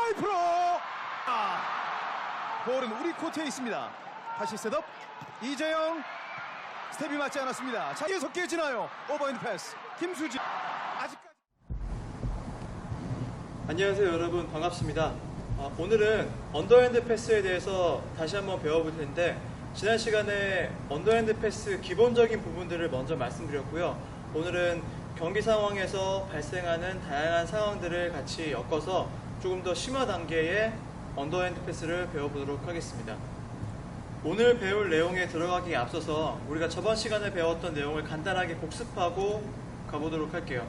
파이프로 볼은 우리 코트에 있습니다. 다시 셋업. 이재영 스텝이 맞지 않았습니다. 자, 계속 깨지나요? 오버핸드 패스 김수지. 아직까지. 안녕하세요 여러분, 반갑습니다. 오늘은 언더핸드 패스에 대해서 다시 한번 배워볼 텐데, 지난 시간에 언더핸드 패스 기본적인 부분들을 먼저 말씀드렸고요. 오늘은 경기 상황에서 발생하는 다양한 상황들을 같이 엮어서 조금 더 심화 단계의 언더핸드 패스를 배워보도록 하겠습니다. 오늘 배울 내용에 들어가기에 앞서서 우리가 저번 시간에 배웠던 내용을 간단하게 복습하고 가보도록 할게요.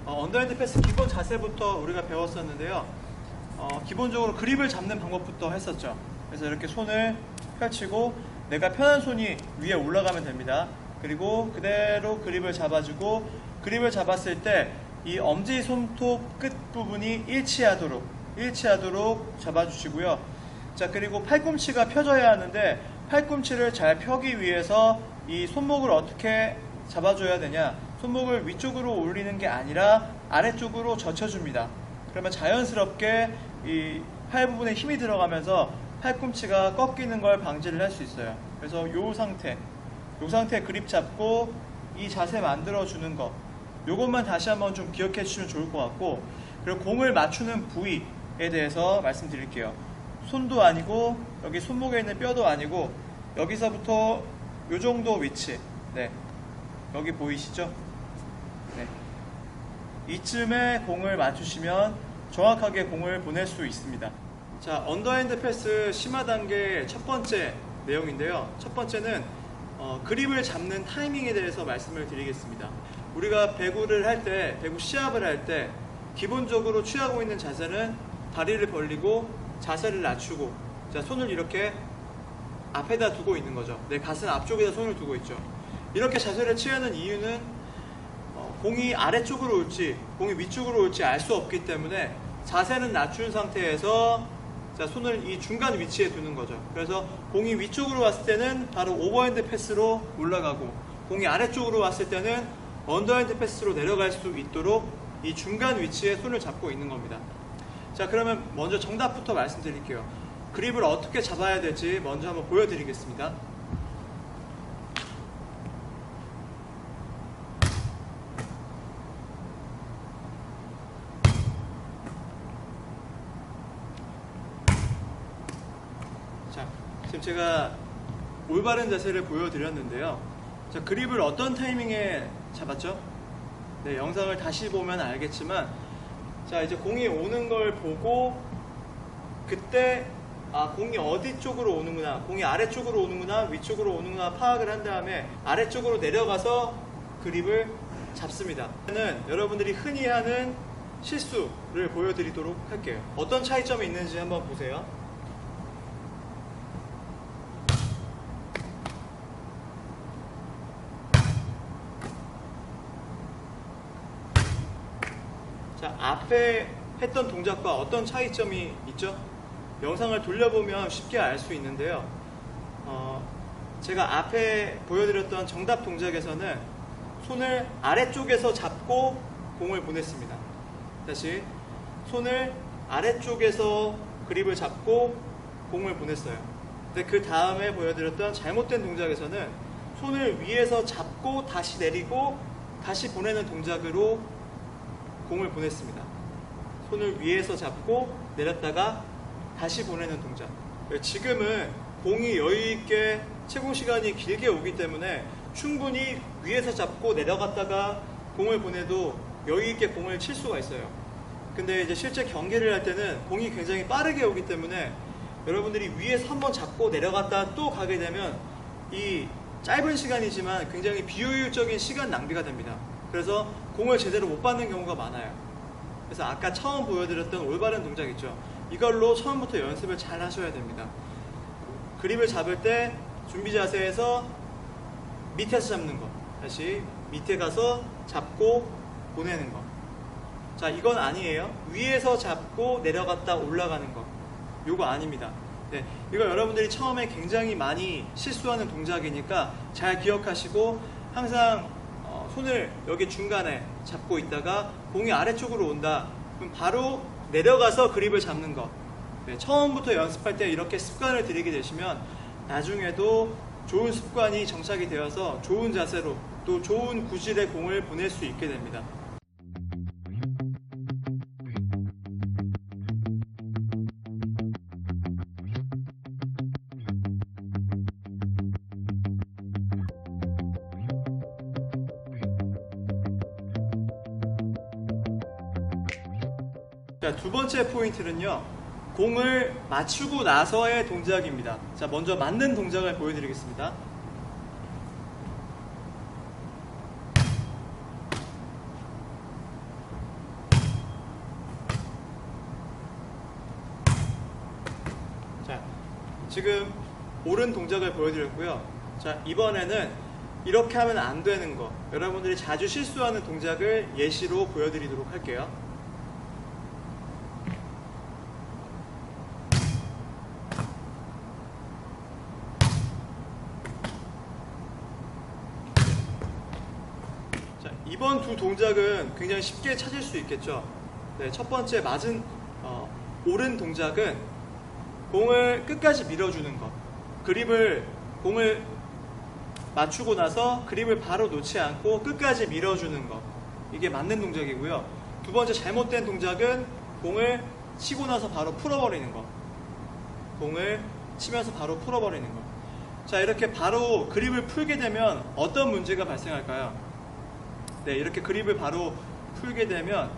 언더핸드 패스 기본 자세부터 우리가 배웠었는데요. 기본적으로 그립을 잡는 방법부터 했었죠. 그래서 이렇게 손을 펼치고 내가 편한 손이 위에 올라가면 됩니다. 그리고 그대로 그립을 잡아주고, 그립을 잡았을 때 이 엄지 손톱 끝 부분이 일치하도록 잡아주시고요. 자, 그리고 팔꿈치가 펴져야 하는데, 팔꿈치를 잘 펴기 위해서 이 손목을 어떻게 잡아줘야 되냐, 손목을 위쪽으로 올리는 게 아니라 아래쪽으로 젖혀줍니다. 그러면 자연스럽게 이 팔 부분에 힘이 들어가면서 팔꿈치가 꺾이는 걸 방지를 할 수 있어요. 그래서 요 상태 그립 잡고 이 자세 만들어주는 거, 요것만 다시 한번 좀 기억해 주시면 좋을 것 같고, 그리고 공을 맞추는 부위에 대해서 말씀드릴게요. 손도 아니고 여기 손목에 있는 뼈도 아니고 여기서부터 요 정도 위치, 네, 여기 보이시죠? 네, 이쯤에 공을 맞추시면 정확하게 공을 보낼 수 있습니다. 자, 언더핸드 패스 심화 단계 첫 번째 내용인데요. 첫 번째는 그립을 잡는 타이밍에 대해서 말씀을 드리겠습니다. 우리가 배구를 할 때, 배구 시합을 할 때 기본적으로 취하고 있는 자세는 다리를 벌리고 자세를 낮추고, 자, 손을 이렇게 앞에다 두고 있는 거죠. 내 가슴 앞쪽에다 손을 두고 있죠. 이렇게 자세를 취하는 이유는 공이 아래쪽으로 올지 공이 위쪽으로 올지 알 수 없기 때문에 자세는 낮춘 상태에서, 자, 손을 이 중간 위치에 두는 거죠. 그래서 공이 위쪽으로 왔을 때는 바로 오버핸드 패스로 올라가고, 공이 아래쪽으로 왔을 때는 언더핸드 패스로 내려갈 수 있도록 이 중간 위치에 손을 잡고 있는 겁니다. 자, 그러면 먼저 정답부터 말씀드릴게요. 그립을 어떻게 잡아야 될지 먼저 한번 보여드리겠습니다. 자, 지금 제가 올바른 자세를 보여드렸는데요. 자, 그립을 어떤 타이밍에 잡았죠? 네, 영상을 다시 보면 알겠지만, 자, 이제 공이 오는 걸 보고 그때 공이 어디 쪽으로 오는구나, 공이 아래쪽으로 오는구나, 위쪽으로 오는구나 파악을 한 다음에 아래쪽으로 내려가서 그립을 잡습니다. 저는 여러분들이 흔히 하는 실수를 보여드리도록 할게요. 어떤 차이점이 있는지 한번 보세요. 자, 앞에 했던 동작과 어떤 차이점이 있죠? 영상을 돌려보면 쉽게 알 수 있는데요. 제가 앞에 보여드렸던 정답 동작에서는 손을 아래쪽에서 잡고 공을 보냈습니다. 다시, 손을 아래쪽에서 그립을 잡고 공을 보냈어요. 근데 그 다음에 보여드렸던 잘못된 동작에서는 손을 위에서 잡고 다시 내리고 다시 보내는 동작으로 공을 보냈습니다. 손을 위에서 잡고 내렸다가 다시 보내는 동작. 지금은 공이 여유있게 채공 시간이 길게 오기 때문에 충분히 위에서 잡고 내려갔다가 공을 보내도 여유있게 공을 칠 수가 있어요. 근데 이제 실제 경기를 할 때는 공이 굉장히 빠르게 오기 때문에 여러분들이 위에서 한번 잡고 내려갔다 또 가게 되면 이 짧은 시간이지만 굉장히 비효율적인 시간 낭비가 됩니다. 그래서 공을 제대로 못 받는 경우가 많아요. 그래서 아까 처음 보여드렸던 올바른 동작 있죠? 이걸로 처음부터 연습을 잘 하셔야 됩니다. 그립을 잡을 때 준비 자세에서 밑에서 잡는 거, 다시 밑에 가서 잡고 보내는 거. 자, 이건 아니에요. 위에서 잡고 내려갔다 올라가는 거, 요거 아닙니다. 네, 이거 여러분들이 처음에 굉장히 많이 실수하는 동작이니까 잘 기억하시고, 항상 손을 여기 중간에 잡고 있다가 공이 아래쪽으로 온다, 그럼 바로 내려가서 그립을 잡는 거. 네, 처음부터 연습할 때 이렇게 습관을 들이게 되시면 나중에도 좋은 습관이 정착이 되어서 좋은 자세로 또 좋은 구질의 공을 보낼 수 있게 됩니다. 자, 두 번째 포인트는요, 공을 맞추고 나서의 동작입니다. 자, 먼저 맞는 동작을 보여드리겠습니다. 자, 지금 옳은 동작을 보여드렸고요. 자, 이번에는 이렇게 하면 안 되는 거, 여러분들이 자주 실수하는 동작을 예시로 보여드리도록 할게요. 자, 이번 두 동작은 굉장히 쉽게 찾을 수 있겠죠. 네, 첫 번째 옳은 동작은 공을 끝까지 밀어주는 것. 공을 맞추고 나서 그립을 바로 놓지 않고 끝까지 밀어주는 것. 이게 맞는 동작이고요. 두 번째 잘못된 동작은 공을 치고 나서 바로 풀어버리는 것. 공을 치면서 바로 풀어버리는 것. 자, 이렇게 바로 그립을 풀게 되면 어떤 문제가 발생할까요? 네, 이렇게 그립을 바로 풀게 되면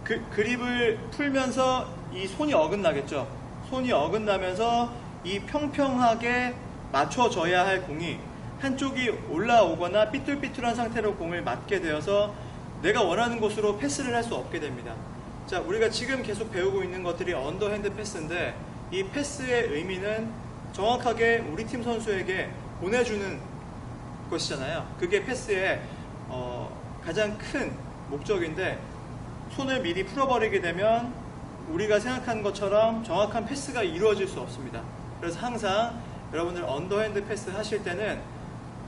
그립을 풀면서 이 손이 어긋나겠죠. 손이 어긋나면서 이 평평하게 맞춰져야 할 공이 한쪽이 올라오거나 삐뚤삐뚤한 상태로 공을 맞게 되어서 내가 원하는 곳으로 패스를 할 수 없게 됩니다. 자, 우리가 지금 계속 배우고 있는 것들이 언더핸드 패스인데, 이 패스의 의미는 정확하게 우리 팀 선수에게 보내주는 것이잖아요. 그게 패스의 가장 큰 목적인데, 손을 미리 풀어버리게 되면 우리가 생각하는 것처럼 정확한 패스가 이루어질 수 없습니다. 그래서 항상 여러분들 언더핸드 패스 하실 때는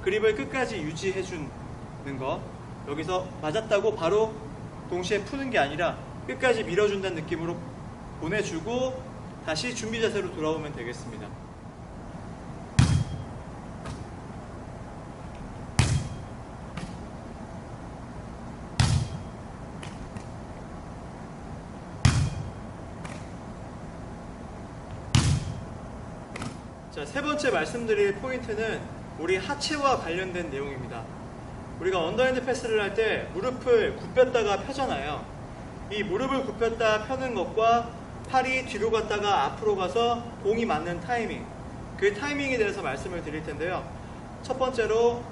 그립을 끝까지 유지해 주는 거, 여기서 맞았다고 바로 동시에 푸는 게 아니라 끝까지 밀어준다는 느낌으로 보내주고 다시 준비 자세로 돌아오면 되겠습니다. 자, 세 번째 말씀드릴 포인트는 우리 하체와 관련된 내용입니다. 우리가 언더핸드 패스를 할 때 무릎을 굽혔다가 펴잖아요. 이 무릎을 굽혔다 펴는 것과 팔이 뒤로 갔다가 앞으로 가서 공이 맞는 타이밍, 그 타이밍에 대해서 말씀을 드릴 텐데요. 첫 번째로,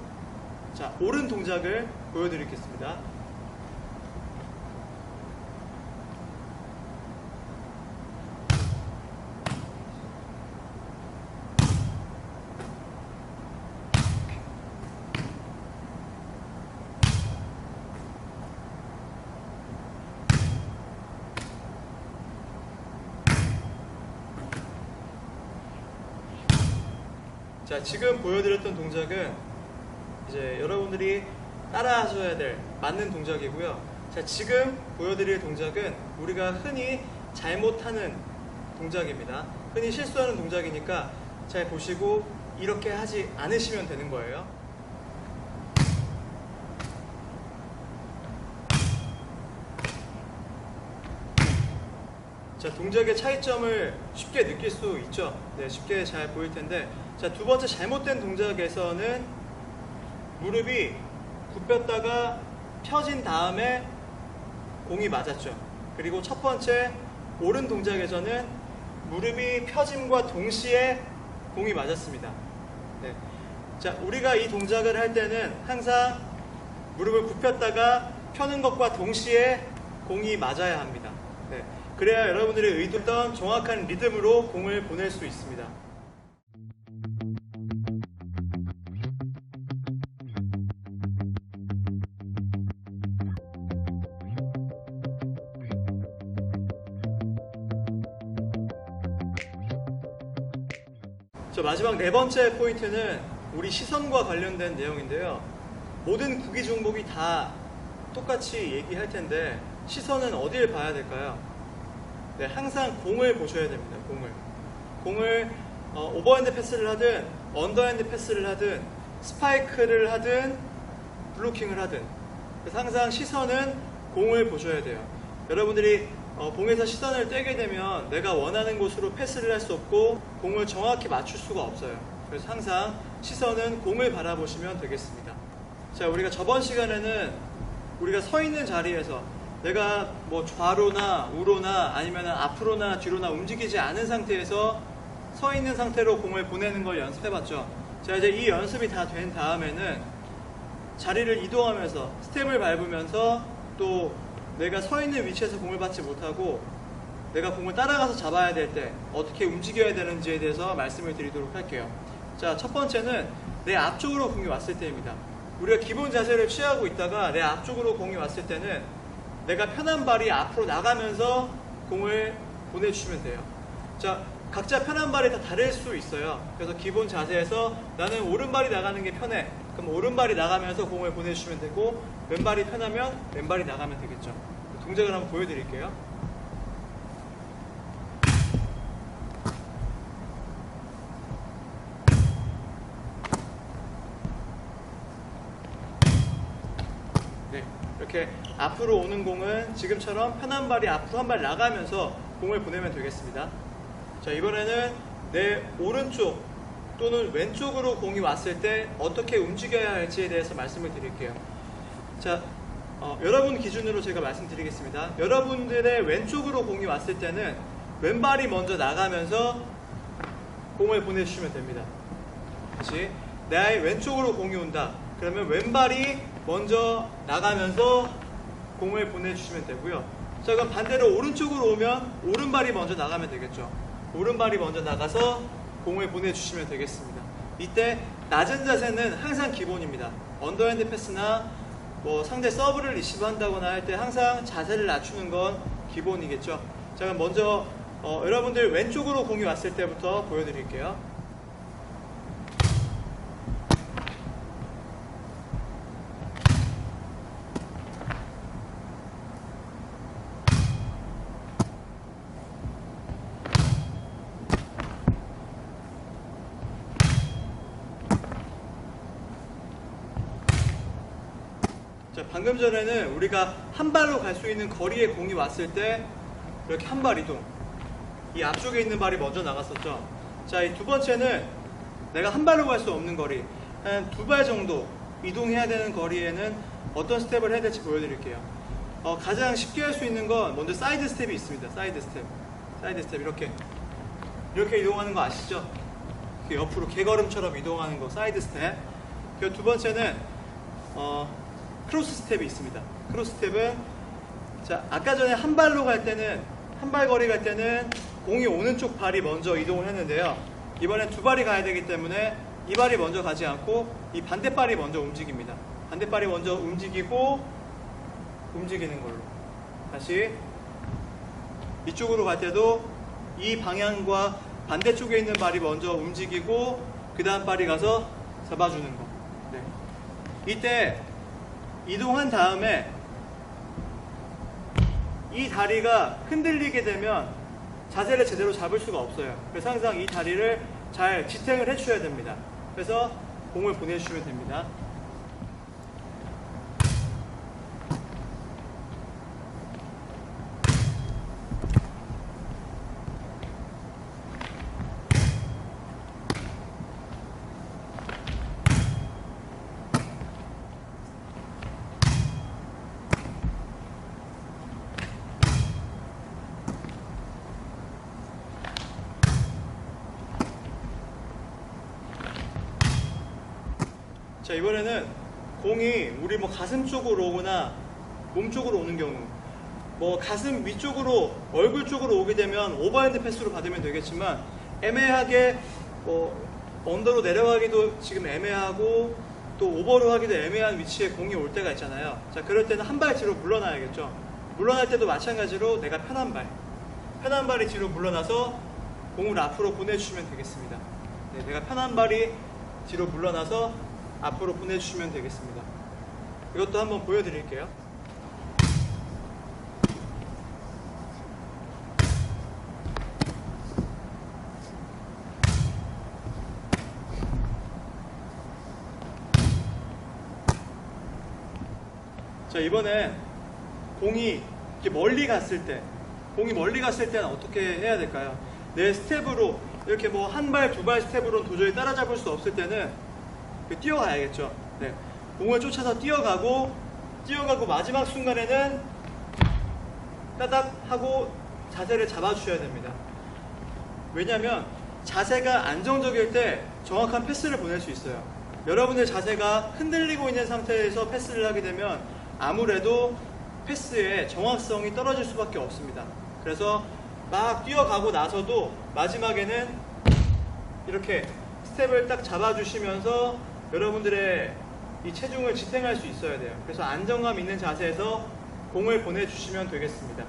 자, 옳은 동작을 보여드리겠습니다. 자, 지금 보여드렸던 동작은 이제 여러분들이 따라 하셔야 될 맞는 동작이고요. 자, 지금 보여드릴 동작은 우리가 흔히 잘못하는 동작입니다. 흔히 실수하는 동작이니까 잘 보시고 이렇게 하지 않으시면 되는 거예요. 자, 동작의 차이점을 쉽게 느낄 수 있죠. 네, 쉽게 잘 보일 텐데, 자, 두 번째 잘못된 동작에서는 무릎이 굽혔다가 펴진 다음에 공이 맞았죠. 그리고 첫 번째 옳은 동작에서는 무릎이 펴짐과 동시에 공이 맞았습니다. 네. 자, 우리가 이 동작을 할 때는 항상 무릎을 굽혔다가 펴는 것과 동시에 공이 맞아야 합니다. 네. 그래야 여러분들이 의도했던 정확한 리듬으로 공을 보낼 수 있습니다. 자, 마지막 네 번째 포인트는 우리 시선과 관련된 내용인데요. 모든 구기 종목이 다 똑같이 얘기할 텐데 시선은 어디를 봐야 될까요? 네, 항상 공을 보셔야 됩니다. 공을 오버핸드 패스를 하든 언더핸드 패스를 하든 스파이크를 하든 블로킹을 하든, 그래서 항상 시선은 공을 보셔야 돼요. 여러분들이 공에서 시선을 떼게 되면 내가 원하는 곳으로 패스를 할 수 없고 공을 정확히 맞출 수가 없어요. 그래서 항상 시선은 공을 바라보시면 되겠습니다. 자, 우리가 저번 시간에는 우리가 서 있는 자리에서 내가 뭐 좌로나 우로나 아니면 앞으로나 뒤로나 움직이지 않은 상태에서 서 있는 상태로 공을 보내는 걸 연습해 봤죠. 자, 이제 이 연습이 다 된 다음에는 자리를 이동하면서 스텝을 밟으면서 또 내가 서 있는 위치에서 공을 받지 못하고 내가 공을 따라가서 잡아야 될 때 어떻게 움직여야 되는지에 대해서 말씀을 드리도록 할게요. 자, 첫 번째는 내 앞쪽으로 공이 왔을 때입니다. 우리가 기본 자세를 취하고 있다가 내 앞쪽으로 공이 왔을 때는 내가 편한 발이 앞으로 나가면서 공을 보내주시면 돼요. 자, 각자 편한 발이 다 다를 수 있어요. 그래서 기본 자세에서 나는 오른발이 나가는 게 편해. 그럼 오른발이 나가면서 공을 보내주시면 되고, 왼발이 편하면 왼발이 나가면 되겠죠. 동작을 한번 보여드릴게요. 네, 이렇게 앞으로 오는 공은 지금처럼 편한 발이 앞으로 한 발 나가면서 공을 보내면 되겠습니다. 자, 이번에는 내 오른쪽 또는 왼쪽으로 공이 왔을 때 어떻게 움직여야 할지에 대해서 말씀을 드릴게요. 자, 여러분 기준으로 제가 말씀드리겠습니다. 여러분들의 왼쪽으로 공이 왔을 때는 왼발이 먼저 나가면서 공을 보내주시면 됩니다. 다시, 내 왼쪽으로 공이 온다. 그러면 왼발이 먼저 나가면서 공을 보내주시면 되고요. 자, 그럼 반대로 오른쪽으로 오면 오른발이 먼저 나가면 되겠죠. 오른발이 먼저 나가서 공을 보내주시면 되겠습니다. 이때 낮은 자세는 항상 기본입니다. 언더핸드 패스나 뭐 상대 서브를 리시브 한다거나 할 때 항상 자세를 낮추는 건 기본이겠죠. 자, 그럼 먼저 여러분들 왼쪽으로 공이 왔을 때부터 보여드릴게요. 자, 방금 전에는 우리가 한 발로 갈 수 있는 거리에 공이 왔을 때 이렇게 한 발 이동, 이 앞쪽에 있는 발이 먼저 나갔었죠. 자, 이 두 번째는 내가 한 발로 갈 수 없는 거리, 한 두 발 정도 이동해야 되는 거리에는 어떤 스텝을 해야 될지 보여드릴게요. 가장 쉽게 할 수 있는 건 먼저 사이드 스텝이 있습니다. 사이드 스텝 이렇게 이동하는 거 아시죠? 옆으로 개걸음처럼 이동하는 거 사이드 스텝. 그리고 두 번째는 크로스 스텝이 있습니다. 크로스 스텝은, 자, 아까 전에 한 발로 갈 때는, 한 발 거리 갈 때는 공이 오는 쪽 발이 먼저 이동을 했는데요. 이번엔 두 발이 가야 되기 때문에 이 발이 먼저 가지 않고 이 반대발이 먼저 움직입니다. 반대발이 먼저 움직이고 움직이는 걸로. 다시 이쪽으로 갈 때도 이 방향과 반대쪽에 있는 발이 먼저 움직이고 그 다음 발이 가서 잡아주는 거. 네. 이때 이동한 다음에 이 다리가 흔들리게 되면 자세를 제대로 잡을 수가 없어요. 그래서 항상 이 다리를 잘 지탱을 해주셔야 됩니다. 그래서 공을 보내주시면 됩니다. 자, 이번에는 공이 우리 뭐 가슴 쪽으로 오거나 몸 쪽으로 오는 경우, 뭐 가슴 위쪽으로 얼굴 쪽으로 오게 되면 오버핸드 패스로 받으면 되겠지만, 애매하게 언더로 내려가기도 지금 애매하고 또 오버로 하기도 애매한 위치에 공이 올 때가 있잖아요. 자, 그럴 때는 한 발 뒤로 물러나야겠죠. 물러날 때도 마찬가지로 내가 편한 발이 뒤로 물러나서 공을 앞으로 보내주시면 되겠습니다. 네, 내가 편한 발이 뒤로 물러나서 앞으로 보내주시면 되겠습니다. 이것도 한번 보여드릴게요. 자, 이번엔 공이 이렇게 멀리 갔을 때, 공이 멀리 갔을 때는 어떻게 해야 될까요? 내 스텝으로 이렇게 뭐 한 발, 두 발 스텝으로는 도저히 따라잡을 수 없을 때는 뛰어가야겠죠. 네. 공을 쫓아서 뛰어가고 마지막 순간에는 따닥 하고 자세를 잡아주셔야 됩니다. 왜냐하면 자세가 안정적일 때 정확한 패스를 보낼 수 있어요. 여러분의 자세가 흔들리고 있는 상태에서 패스를 하게 되면 아무래도 패스의 정확성이 떨어질 수밖에 없습니다. 그래서 막 뛰어가고 나서도 마지막에는 이렇게 스텝을 딱 잡아주시면서 여러분들의 이 체중을 지탱할 수 있어야 돼요. 그래서 안정감 있는 자세에서 공을 보내주시면 되겠습니다.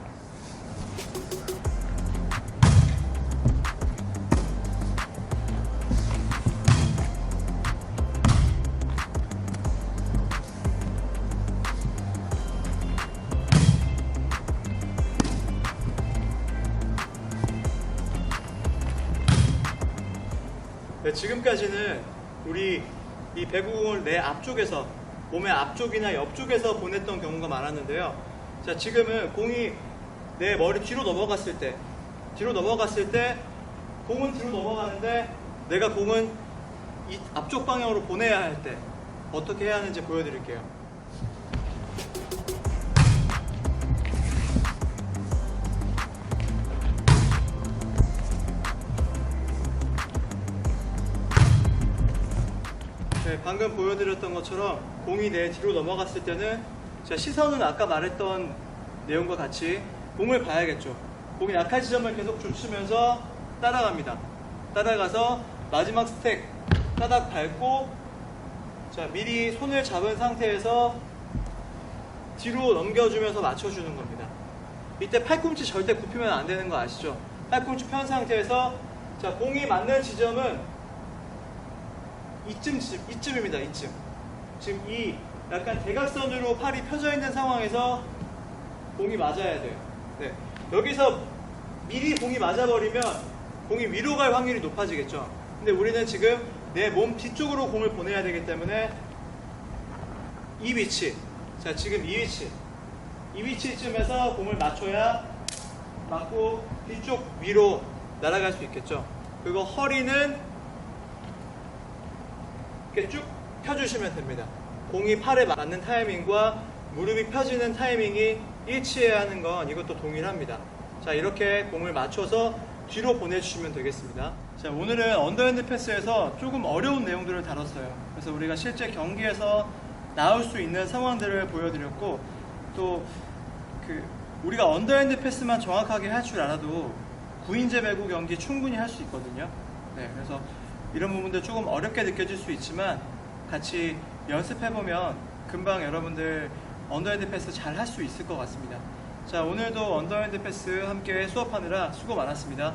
네, 지금까지는 우리 이 배구공을 내 앞쪽에서, 몸의 앞쪽이나 옆쪽에서 보냈던 경우가 많았는데요. 자, 지금은 공이 내 머리 뒤로 넘어갔을 때 공은 뒤로 넘어가는데 내가 공은 이 앞쪽 방향으로 보내야 할 때 어떻게 해야 하는지 보여드릴게요. 네, 방금 보여드렸던 것처럼 공이 내 뒤로 넘어갔을 때는 자, 시선은 아까 말했던 내용과 같이 공을 봐야겠죠. 공이 약한 지점을 계속 좁히면서 따라갑니다. 따라가서 마지막 스택 따닥 밟고, 자, 미리 손을 잡은 상태에서 뒤로 넘겨주면서 맞춰주는 겁니다. 이때 팔꿈치 절대 굽히면 안 되는 거 아시죠? 팔꿈치 편 상태에서, 자, 공이 맞는 지점은 이쯤입니다. 이쯤. 지금 이 약간 대각선으로 팔이 펴져 있는 상황에서 공이 맞아야 돼요. 네. 여기서 미리 공이 맞아버리면 공이 위로 갈 확률이 높아지겠죠. 근데 우리는 지금 내 몸 뒤쪽으로 공을 보내야 되기 때문에 이 위치, 자, 지금 이 위치쯤에서 공을 맞춰야 맞고 뒤쪽 위로 날아갈 수 있겠죠. 그리고 허리는 이렇게 쭉 펴주시면 됩니다. 공이 팔에 맞는 타이밍과 무릎이 펴지는 타이밍이 일치해야 하는 건 이것도 동일합니다. 자, 이렇게 공을 맞춰서 뒤로 보내주시면 되겠습니다. 자, 오늘은 언더핸드 패스에서 조금 어려운 내용들을 다뤘어요. 그래서 우리가 실제 경기에서 나올 수 있는 상황들을 보여드렸고, 또 우리가 언더핸드 패스만 정확하게 할 줄 알아도 구인제 배구 경기 충분히 할 수 있거든요. 네, 그래서 이런 부분들 조금 어렵게 느껴질 수 있지만 같이 연습해보면 금방 여러분들 언더핸드 패스 잘 할 수 있을 것 같습니다. 자, 오늘도 언더핸드 패스 함께 수업하느라 수고 많았습니다.